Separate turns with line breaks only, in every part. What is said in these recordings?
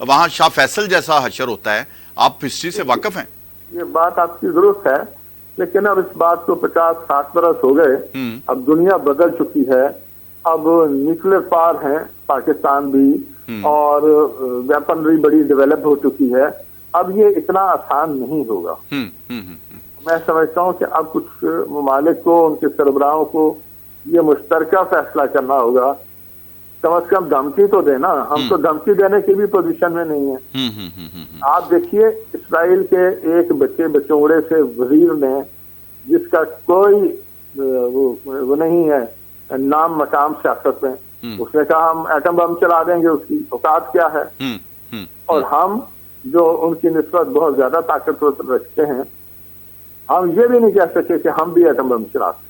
وہاں شاہ فیصل جیسا حشر ہوتا ہے. آپ ہسٹری سے واقف ہیں؟
یہ بات آپ کی درست ہے، لیکن اب اس بات کو 50-60 برس ہو گئے. اب دنیا بدل چکی ہے. اب نیوکلیر پاور ہیں پاکستان بھی، اور ویپنری بڑی ڈیولپ ہو چکی ہے. اب یہ اتنا آسان نہیں ہوگا. میں سمجھتا ہوں کہ اب کچھ ممالک کو، ان کے سربراہوں کو یہ مشترکہ فیصلہ کرنا ہوگا. کم از کم دھمکی تو دینا. ہم تو دھمکی دینے کی بھی پوزیشن میں نہیں ہیں. آپ دیکھیے اسرائیل کے ایک بچے بچوڑے سے وزیر نے، جس کا کوئی وہ نہیں ہے نام مقام سیاست میں، اس نے کہا ہم ایٹم بم چلا دیں گے. اس کی اوقات کیا ہے؟ اور ہم جو ان کی نسبت بہت زیادہ طاقتور رکھتے ہیں، ہم یہ بھی نہیں کہہ سکے کہ ہم بھی ایٹم بم چلا سکتے.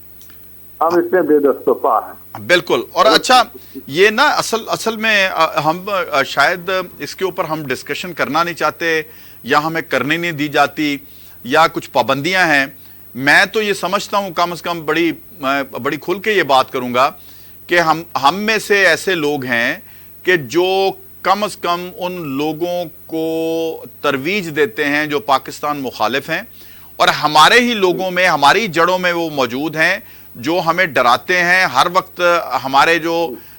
ہم اتنے بے دست و پا ہیں.
بالکل. اور اچھا یہ نا اصل میں ہم شاید اس کے اوپر ہم ڈسکشن کرنا نہیں چاہتے، یا ہمیں کرنے نہیں دی جاتی، یا کچھ پابندیاں ہیں. میں تو یہ سمجھتا ہوں، کم از کم بڑی کھل کے یہ بات کروں گا کہ ہم میں سے ایسے لوگ ہیں کہ جو کم از کم ان لوگوں کو ترویج دیتے ہیں جو پاکستان مخالف ہیں، اور ہمارے ہی لوگوں میں، ہماری جڑوں میں وہ موجود ہیں جو ہمیں ڈراتے ہیں ہر وقت. ہمارے جو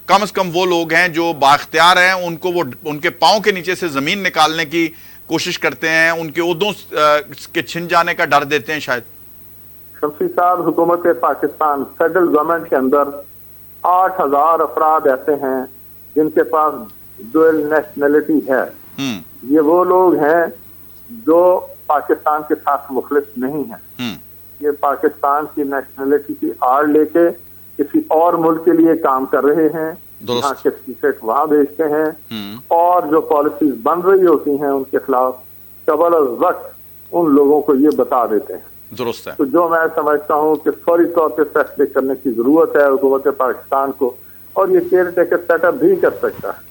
کم از کم وہ لوگ ہیں جو بااختیار ہیں، ان کو وہ ان کے پاؤں کے نیچے سے زمین نکالنے کی کوشش کرتے ہیں، ان کے عہدوں کے چھن جانے کا ڈر دیتے ہیں شاید.
شمسی صاحب، حکومت پاکستان فیڈرل گورنمنٹ کے اندر 8,000 افراد ایسے ہیں جن کے پاس ڈوئل نیشنلٹی ہے. یہ وہ لوگ ہیں جو پاکستان کے ساتھ مخلص نہیں ہیں. یہ پاکستان کی نیشنلٹی کی آڑ لے کے کسی اور ملک کے لیے کام کر رہے ہیں، جہاں کے سیکرٹ وہاں بھیجتے ہیں، اور جو پالیسیز بن رہی ہوتی ہیں ان کے خلاف قبل از وقت ان لوگوں کو یہ بتا دیتے ہیں.
درست ہے.
تو جو میں سمجھتا ہوں کہ فوری طور پہ فیصلے کرنے کی ضرورت ہے حکومت پاکستان کو، اور یہ کیئر ٹیکر سیٹ اپ بھی کر سکتا ہے.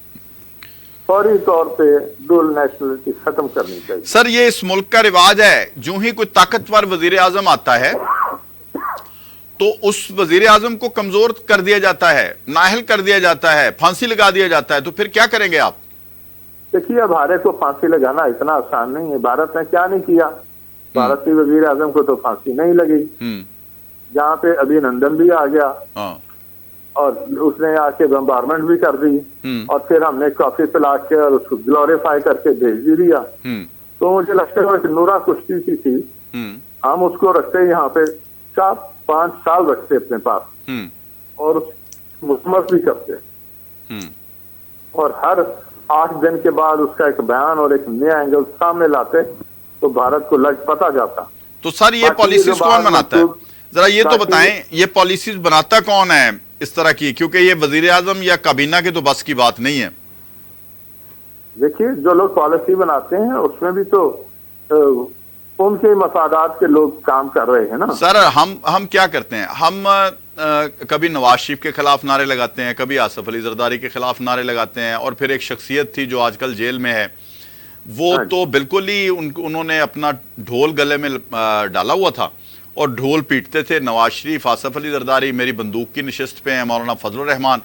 فوری طور پہ ڈول نیشنلٹی ختم کرنی چاہیے.
سر یہ اس ملک کا رواج ہے، جو ہی کوئی طاقتور وزیر اعظم آتا ہے تو اس وزیر اعظم کو کمزور کر دیا جاتا ہے، نااہل کر دیا جاتا ہے، پھانسی لگا دیا جاتا ہے. تو پھر کیا کریں گے آپ؟
دیکھیے، اب بھارت کو پھانسی لگانا اتنا آسان نہیں ہے. بھارت نے کیا نہیں کیا؟ بھارتی وزیر اعظم کو تو پھانسی نہیں لگی. جہاں پہ ابھی نندن بھی آ گیا اور اس نے آ کے بمبارمنٹ بھی کر دی، اور پھر ہم نے کافی پلا کے اور اس کو گلوریفائی کر کے بھیج بھی دیا. تو مجھے لگتا ہے کہ نورا کشتی کی تھی، ہم اس کو رکھتے یہاں پہ 4-5 سال رکھتے اپنے پاس، اور مکمل بھی کرتے، اور ہر 8 دن کے بعد اس کا ایک بیان اور ایک نیا اینگل سامنے لاتے تو بھارت کو لگ پتا جاتا.
تو سر یہ پالیسیز کون بناتا ہے؟ ذرا یہ تو بتائیں، یہ پالیسیز بناتا کون ہے اس طرح کی؟ کیونکہ یہ وزیر اعظم یا کابینہ کے تو بس کی بات نہیں ہے.
دیکھیے، جو لوگ پالیسی بناتے ہیں اس میں بھی تو ان کے مفادات کے لوگ کام کر رہے ہیں نا.
سر ہم کیا کرتے ہیں؟ ہم کبھی نواز شریف کے خلاف نعرے لگاتے ہیں، کبھی آصف علی زرداری کے خلاف نعرے لگاتے ہیں، اور پھر ایک شخصیت تھی جو آج کل جیل میں ہے، وہ تو بالکل ہی انہوں نے اپنا ڈھول گلے میں ڈالا ہوا تھا اور ڈھول پیٹتے تھے. نواز شریف، آصف علی زرداری میری بندوق کی نشست پہ ہیں، مولانا فضل الرحمان.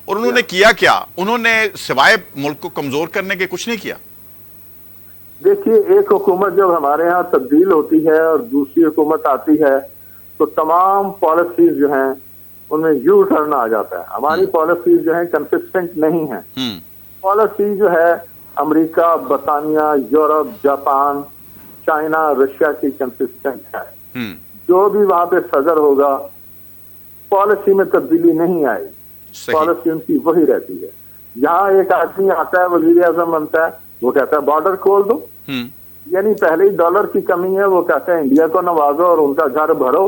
اور انہوں نے کیا کیا؟ انہوں نے سوائے ملک کو کمزور کرنے کے کچھ نہیں کیا.
دیکھیے، ایک حکومت جب ہمارے ہاں تبدیل ہوتی ہے اور دوسری حکومت آتی ہے تو تمام پالیسیز جو ہیں ان میں یو ٹرن آ جاتا ہے. ہماری پالیسیز جو ہیں کنسسٹنٹ نہیں ہیں. پالیسی جو ہے امریکہ، برطانیہ، یورپ، جاپان، چائنا، رشیا کی کنسسٹنٹ ہے. جو بھی وہاں پہ صدر ہوگا پالیسی میں تبدیلی نہیں آئے، پالیسی ان کی وہی رہتی ہے. یہاں ایک آدمی آتا ہے، وزیر اعظم بنتا ہے، وہ کہتا ہے بارڈر کھول دو. یعنی پہلے ہی ڈالر کی کمی ہے، وہ کہتے ہیں انڈیا کو نوازو اور ان کا گھر بھرو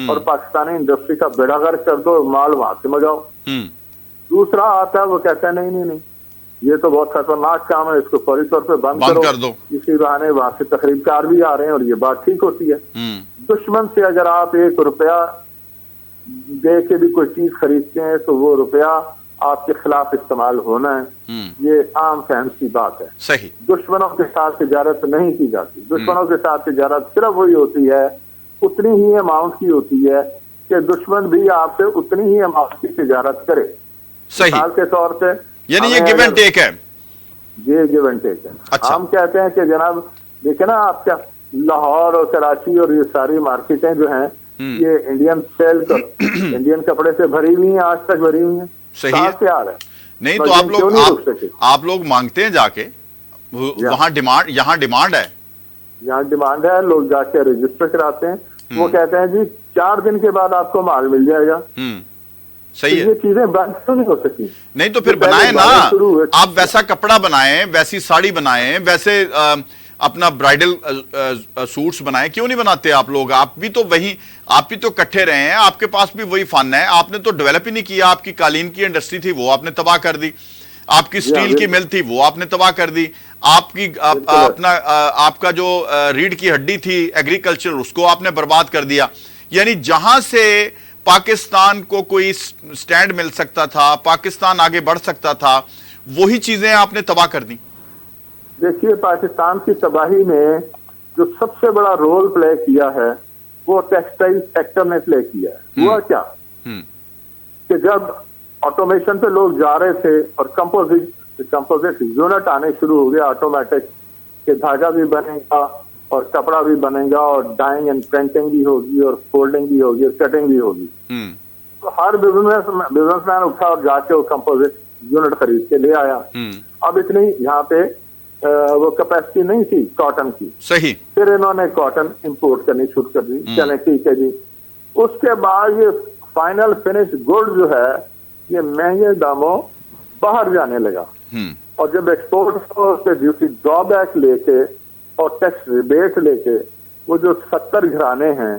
اور پاکستانی انڈسٹری کا بیڑا غرق کر دو، مال وہاں سے منگاؤ. دوسرا آتا ہے، وہ کہتا ہے نہیں یہ تو بہت خطرناک کام ہے، اس کو فوری طور پہ بند کر دو. اسی بہانے وہاں سے تقریب کار بھی آ رہے ہیں اور یہ بات ٹھیک ہوتی ہے. دشمن سے اگر آپ 1 روپیہ دے کے بھی کوئی چیز خریدتے ہیں تو وہ روپیہ آپ کے خلاف استعمال ہونا ہے. یہ عام فہم کی بات ہے.
صحیح.
دشمنوں کے ساتھ تجارت نہیں کی جاتی. دشمنوں کے ساتھ تجارت صرف وہی ہوتی ہے، اتنی ہی اماؤنٹ کی ہوتی ہے کہ دشمن بھی آپ سے اتنی ہی اماؤنٹ کی تجارت کرے.
صحیح.
مثال کے طور پہ
یعنی یہ گیو اینڈ ٹیک ہے.
یہ گیو اینڈ ٹیک ہے.
اچھا.
ہم کہتے ہیں کہ جناب دیکھیں نا آپ کیا لاہور اور کراچی اور یہ ساری مارکیٹیں جو ہیں یہ انڈین سیل انڈین کپڑے سے بھری ہوئی ہیں, آج تک بھری ہوئی ہیں.
صحیح ہے.
سے آ رہا ہے
نہیں تو آپ لوگ مانگتے ہیں جا کے وہاں ڈیمانڈ, یہاں ڈیمانڈ ہے,
یہاں ڈیمانڈ ہے, لوگ جا کے رجسٹر کراتے ہیں. وہ کہتے ہیں جی 4 دن کے بعد آپ کو مال مل جائے گا.
صحیح ہے.
یہ چیزیں بند کیوں نہیں ہو سکتی؟
نہیں تو پھر بنائیں نا, آپ ویسا کپڑا بنائیں, ویسی ساڑی بنائیں, ویسے اپنا برائڈل سوٹس بنائیں. کیوں نہیں بناتے آپ لوگ؟ آپ بھی تو وہی, آپ بھی تو کٹھے رہے ہیں, آپ کے پاس بھی وہی فن ہے. آپ نے تو ڈیولپ ہی نہیں کیا. آپ کی قالین کی انڈسٹری تھی وہ آپ نے تباہ کر دی, آپ کی سٹیل کی مل تھی وہ آپ نے تباہ کر دی, آپ کی اپنا آپ کا جو ریڑھ کی ہڈی تھی ایگریکلچر اس کو آپ نے برباد کر دیا. یعنی جہاں سے پاکستان کو کوئی سٹینڈ مل سکتا تھا, پاکستان آگے بڑھ سکتا تھا, وہی چیزیں آپ نے تباہ کر دی.
دیکھیے پاکستان کی تباہی میں جو سب سے بڑا رول پلے کیا ہے وہ ٹیکسٹائل سیکٹر نے پلے کیا ہے. ہوا کیا کہ جب آٹومیشن پہ لوگ جا رہے تھے اور کمپوزٹ یونٹ آنے شروع ہو گیا آٹومیٹک, کہ دھاگا بھی بنے گا اور کپڑا بھی بنے گا اور ڈائنگ اینڈ پرنٹنگ بھی ہوگی اور فولڈنگ بھی ہوگی اور کٹنگ بھی ہوگی, تو ہر بزنس مین اٹھا اور جا کے وہ کمپوزٹ یونٹ خرید کے لے آیا. اب اتنی یہاں پہ وہ کیپیسٹی نہیں تھی کاٹن کی.
صحیح.
پھر انہوں نے کاٹن امپورٹ کرنی شروع کر دی. چلیں ٹھیک ہے جی. اس کے بعد یہ فائنل فنش گڈ جو ہے یہ مہنگے داموں باہر جانے لگا, اور جب ایکسپورٹ سے ڈیوٹی ڈرا بیک لے کے اور ٹیکس ریبیٹ لے کے وہ جو 70 گھرانے ہیں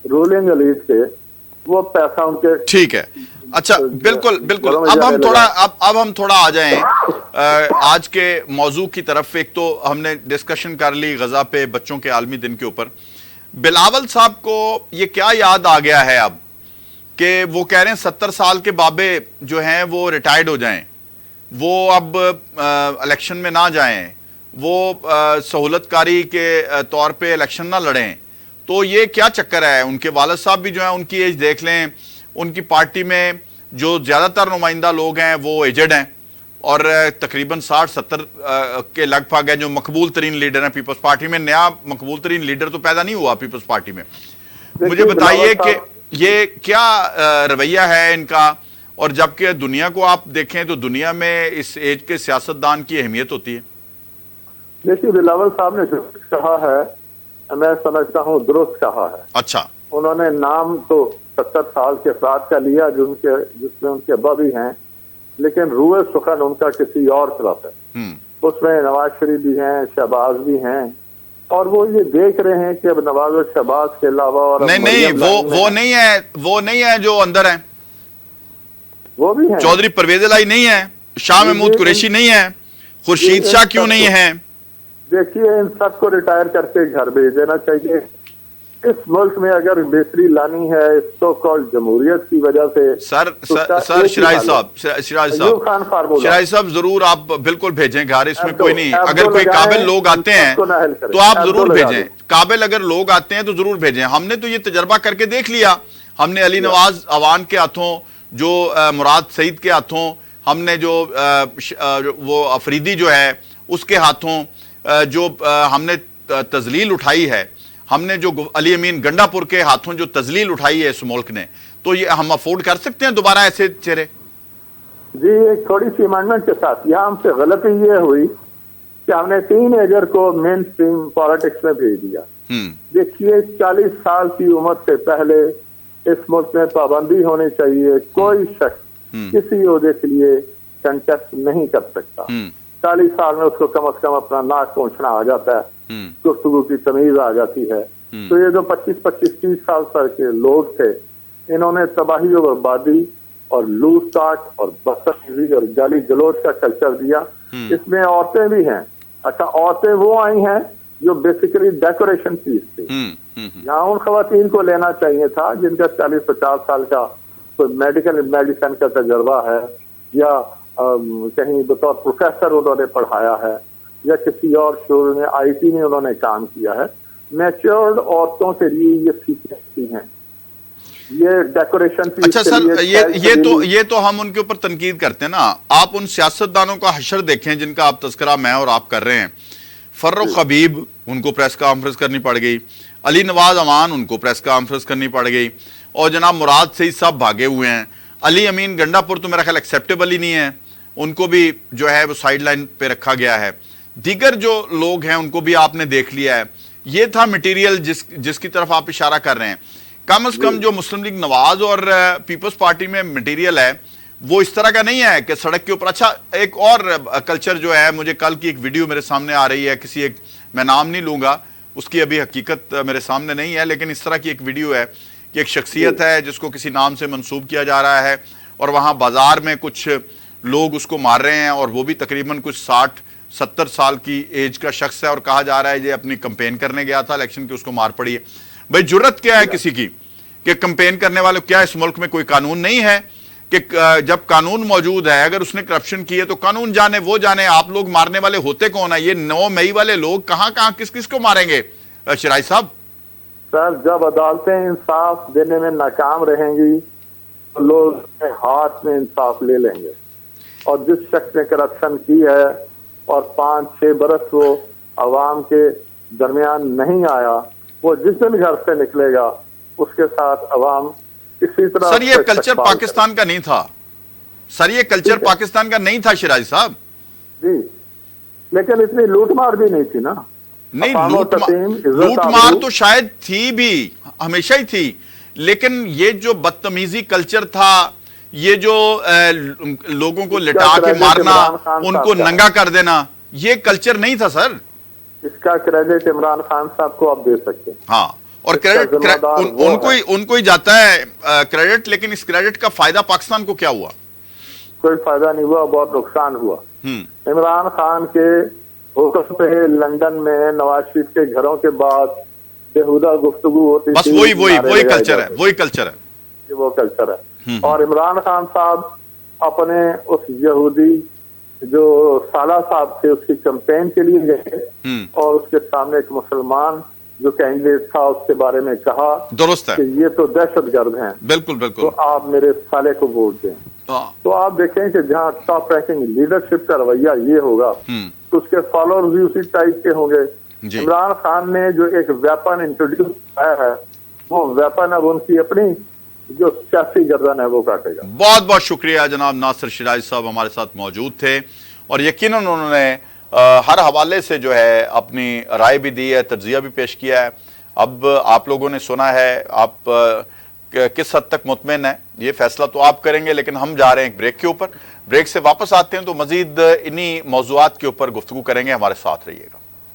رولنگ ایلیٹ کے, وہ پیسہ ان کے.
ٹھیک ہے. اچھا بالکل بالکل. اب ہم تھوڑا آ جائیں آج کے موضوع کی طرف. ایک تو ہم نے ڈسکشن کر لی غزہ پہ بچوں کے عالمی دن کے اوپر. بلاول صاحب کو یہ کیا یاد آ گیا ہے اب کہ وہ کہہ رہے ہیں 70 سال کے بابے جو ہیں وہ ریٹائرڈ ہو جائیں, وہ اب الیکشن میں نہ جائیں, وہ سہولت کاری کے طور پہ الیکشن نہ لڑیں. تو یہ کیا چکر ہے؟ ان کے والد صاحب بھی جو ہیں ان کی ایج دیکھ لیں, ان کی پارٹی میں جو زیادہ تر نمائندہ لوگ ہیں وہ ایجڈ ہیں اور تقریباً 60-70 کے لگ بھگ ہیں جو مقبول ترین لیڈر ہیں پیپلز پارٹی میں. نیا مقبول ترین لیڈر تو پیدا نہیں ہوا پیپلز پارٹی میں. مجھے بتائیے کہ یہ کیا رویہ ہے ان کا, اور جبکہ دنیا کو آپ دیکھیں تو دنیا میں اس ایج کے سیاستدان کی اہمیت ہوتی ہے.
دیکھیے بلاول صاحب نے جو کہا ہے میں سمجھتا ہوں درست کہا ہے.
اچھا.
انہوں نے نام تو 70 سال کے افراد کا لیا جس میں ان کے ابا بھی ہیں, لیکن روح سخن ان کا کسی اور طرف ہے. اس میں نواز شریف بھی ہیں, شہباز بھی ہیں, اور وہ یہ دیکھ رہے ہیں کہ اب نواز اور شہباز کے علاوہ اور
نہیں وہ نہیں ہے جو اندر ہیں,
وہ بھی ہیں.
چودھری پرویز الہی نہیں ہے, شاہ محمود قریشی نہیں ہے, خورشید شاہ کیوں نہیں ہیں؟
دیکھیے ان سب کو ریٹائر کر کے گھر بھیج دینا چاہیے. اس ملک میں اگر بہتری لانی ہے اس سو کال جمہوریت کی وجہ سے.
سر شرائی صاحب ضرور آپ بالکل بھیجیں گھر, اس میں کوئی نہیں. اگر کوئی قابل لوگ آتے ہیں تو آپ ضرور بھیجیں, قابل اگر لوگ آتے ہیں تو ضرور بھیجیں. ہم نے تو یہ تجربہ کر کے دیکھ لیا. ہم نے علی نواز عوان کے ہاتھوں, جو مراد سعید کے ہاتھوں, ہم نے جو وہ افریدی جو ہے اس کے ہاتھوں جو ہم نے تذلیل اٹھائی ہے, ہم نے جو علی امین گنڈا پور کے ہاتھوں جو تذلیل اٹھائی ہے اس ملک نے, تو یہ ہم افورڈ کر سکتے ہیں دوبارہ ایسے چہرے؟
جی ایک تھوڑی سی امینڈمنٹ کے ساتھ یہاں ہم سے غلطی یہ ہوئی کہ ہم نے ٹین ایجر کو مین سٹریم پالیٹکس میں بھیج دیا. دیکھیے 40 سال کی عمر سے پہلے اس ملک میں پابندی ہونی چاہیے. کوئی شخص کسی عہدے کے لیے کنٹیسٹ نہیں کر سکتا. 40 سال میں اس کو کم از کم اپنا ناک پہنچنا آ جاتا ہے, گفتگو کی تمیز آ جاتی ہے. تو یہ جو 25-30 سال تک کے لوگ تھے انہوں نے تباہی و بربادی اور لوٹ کاٹ اور بدتمیزی اور گالی گلوچ کا کلچر دیا. اس میں عورتیں بھی ہیں. اچھا عورتیں وہ آئی ہیں جو بیسیکلی ڈیکوریشن پیس تھی. یہاں ان خواتین کو لینا چاہیے تھا جن کا 40-50 سال کا کوئی میڈیسن کا تجربہ ہے, یا کہیں بطور پروفیسر انہوں نے پڑھایا ہے, یا کسی اور شعبے میں آئی ٹی میں انہوں نے کام کیا ہے. میچورڈ عورتوں کے لیے یہ سیکھیں ہیں. یہ ڈیکوریشن
اچھا سر، یہ تو ہم ان کے اوپر تنقید کرتے ہیں نا. آپ ان سیاستدانوں کا حشر دیکھیں جن کا آپ تذکرہ میں اور آپ کر رہے ہیں. فرخ حبیب، ان کو پریس کانفرنس کرنی پڑ گئی. علی نواز امان، ان کو پریس کانفرنس کرنی پڑ گئی. اور جناب مراد سعید صاحب بھاگے ہوئے ہیں. علی امین گنڈا پور تو میرا خیال ایکسیپٹیبل ہی نہیں ہے، ان کو بھی جو ہے وہ سائیڈ لائن پہ رکھا گیا ہے. دیگر جو لوگ ہیں ان کو بھی آپ نے دیکھ لیا ہے. یہ تھا مٹیریل جس کی طرف آپ اشارہ کر رہے ہیں. کم از کم جو مسلم لیگ نواز اور پیپلز پارٹی میں مٹیریل ہے وہ اس طرح کا نہیں ہے کہ سڑک کے اوپر. اچھا، ایک اور کلچر جو ہے، مجھے کل کی ایک ویڈیو میرے سامنے آ رہی ہے، کسی ایک، میں نام نہیں لوں گا، اس کی ابھی حقیقت میرے سامنے نہیں ہے، لیکن اس طرح کی ایک ویڈیو ہے کہ ایک شخصیت ہے جس کو کسی نام سے منسوب کیا جا رہا ہے اور وہاں بازار میں کچھ لوگ اس کو مار رہے ہیں، اور وہ بھی تقریباً کچھ 60-70 سال کی ایج کا شخص ہے، اور کہا جا رہا ہے یہ اپنی کمپین کرنے گیا تھا الیکشن کی، اس کو مار پڑی ہے. بھائی جرت کیا ہے کسی کی کہ کمپین کرنے والے، کیا اس ملک میں کوئی قانون نہیں ہے کہ جب قانون موجود ہے اگر اس نے کرپشن کی ہے تو قانون جانے وہ جانے. آپ لوگ مارنے والے ہوتے کون ہیں؟ یہ 9 مئی والے لوگ کہاں کس کو ماریں گے شرائع صاحب؟
سر، جب عدالتیں انصاف دینے میں ناکام رہیں گی تو لوگ اپنے ہاتھ میں انصاف لے لیں گے. اور جس شخص نے کرپشن کی ہے اور 5-6 برس وہ عوام کے درمیان نہیں آیا، وہ جس دن گھر سے نکلے گا اس کے ساتھ عوام اسی طرح.
سر یہ کلچر پاکستان کا نہیں تھا. سر یہ کلچر پاکستان کا نہیں تھا شرائع صاحب. جی،
لیکن اتنی لوٹ مار بھی نہیں تھی نا.
نہیں، لوٹ مار تو شاید تھی بھی، ہمیشہ ہی تھی، لیکن یہ جو بدتمیزی کلچر تھا، یہ جو لوگوں کو لٹا کے مارنا، ان کو ننگا کر دینا، یہ کلچر نہیں تھا سر.
اس کا کریڈٹ عمران خان صاحب کو آپ دے سکتے ہیں.
ہاں، اور کریڈٹ ان کو ہی جاتا ہے کریڈٹ، لیکن اس کریڈٹ کا فائدہ پاکستان کو کیا ہوا؟
کوئی فائدہ نہیں ہوا، بہت نقصان ہوا. عمران خان کے حکم پہ لندن میں نواز شریف کے گھروں کے بعد بےہودہ گفتگو ہوتی،
بس وہی کلچر ہے.
وہ کلچر ہے. اور عمران خان صاحب اپنے اس یہودی جو سالہ صاحب تھے اس کی کمپین کے لیے گئے اور اس کے سامنے ایک مسلمان جو کینڈیڈیٹ تھا اس کے بارے میں کہا
درست ہے
کہ یہ تو دہشت گرد ہیں،
بالکل
تو آپ میرے سالے کو ووٹ دیں. تو آپ دیکھیں کہ جہاں ٹاپ رینکنگ لیڈرشپ کا رویہ یہ ہوگا تو اس کے فالوورز بھی اسی ٹائپ کے ہوں گے. عمران خان نے جو ایک ویپن انٹروڈیوس کیا ہے، وہ ویپن اب ان کی اپنی جو سیاسی گردن ہے وہ کاٹے گا.
بہت بہت شکریہ جناب ناصر شرائع صاحب ہمارے ساتھ موجود تھے، اور یقیناً انہوں نے ہر حوالے سے جو ہے اپنی رائے بھی دی ہے، تجزیہ بھی پیش کیا ہے. اب آپ لوگوں نے سنا ہے، آپ کس حد تک مطمئن ہیں یہ فیصلہ تو آپ کریں گے، لیکن ہم جا رہے ہیں ایک بریک کے اوپر. بریک سے واپس آتے ہیں تو مزید انہی موضوعات کے اوپر گفتگو کریں گے. ہمارے ساتھ رہیے گا.